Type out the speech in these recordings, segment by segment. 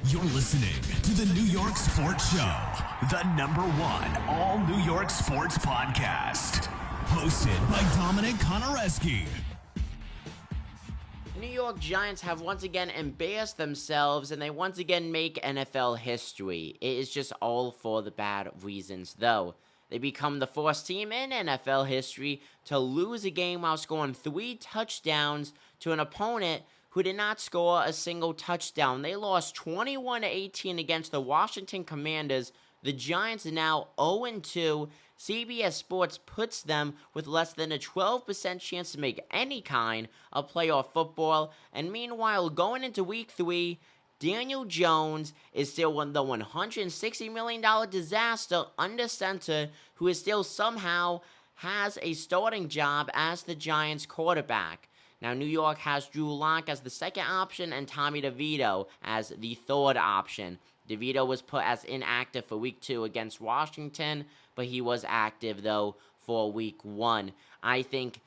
You're listening to the New York Sports Show, the #1 all New York sports podcast. Hosted by Dominic Konareski. The New York Giants have once again embarrassed themselves, and they once again make NFL history. It is just all for the bad reasons, though. They become the first team in NFL history to lose a game while scoring 3 touchdowns to an opponent who did not score a single touchdown. They lost 21-18 against the Washington Commanders. The Giants are now 0-2. CBS Sports puts them with less than a 12% chance to make any kind of playoff football. And meanwhile, going into Week 3, Daniel Jones is still the $160 million disaster under center who is still somehow has a starting job as the Giants quarterback. Now, New York has Drew Lock as the second option and Tommy DeVito as the third option. DeVito was put as inactive for Week 2 against Washington, but he was active, though, for Week 1. I think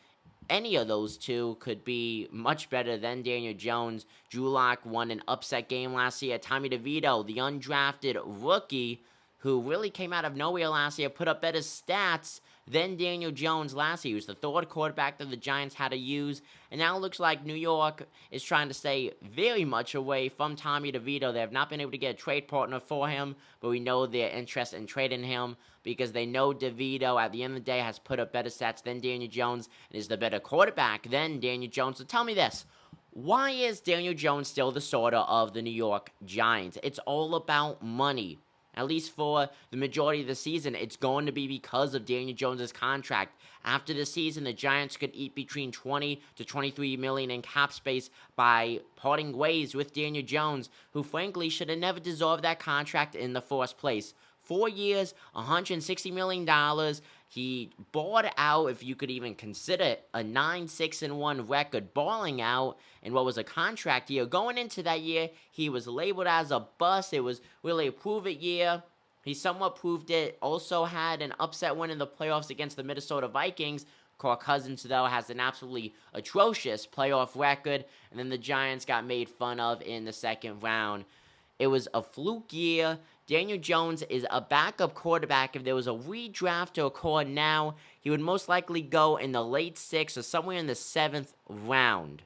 any of those two could be much better than Daniel Jones. Drew Lock won an upset game last year. Tommy DeVito, the undrafted rookie who really came out of nowhere last year, put up better stats than Daniel Jones last year. He was the third quarterback that the Giants had to use, and now it looks like New York is trying to stay very much away from Tommy DeVito. They have not been able to get a trade partner for him, but we know their interest in trading him because they know DeVito, at the end of the day, has put up better stats than Daniel Jones and is the better quarterback than Daniel Jones. So tell me this. Why is Daniel Jones still the starter of the New York Giants? It's all about money. At least for the majority of the season, it's going to be because of Daniel Jones' contract. After the season, the Giants could eat between $20 to $23 million in cap space by parting ways with Daniel Jones, who frankly should have never deserved that contract in the first place. 4 years, $160 million. He bought out, if you could even consider it, a 9-6-1 record, balling out in what was a contract year. Going into that year, he was labeled as a bust. It was really a prove-it year. He somewhat proved it. Also had an upset win in the playoffs against the Minnesota Vikings. Kirk Cousins, though, has an absolutely atrocious playoff record. And then the Giants got made fun of in the second round. It was a fluke year. Daniel Jones is a backup quarterback. If there was a redraft to occur now, he would most likely go in the late 6th or somewhere in the 7th round.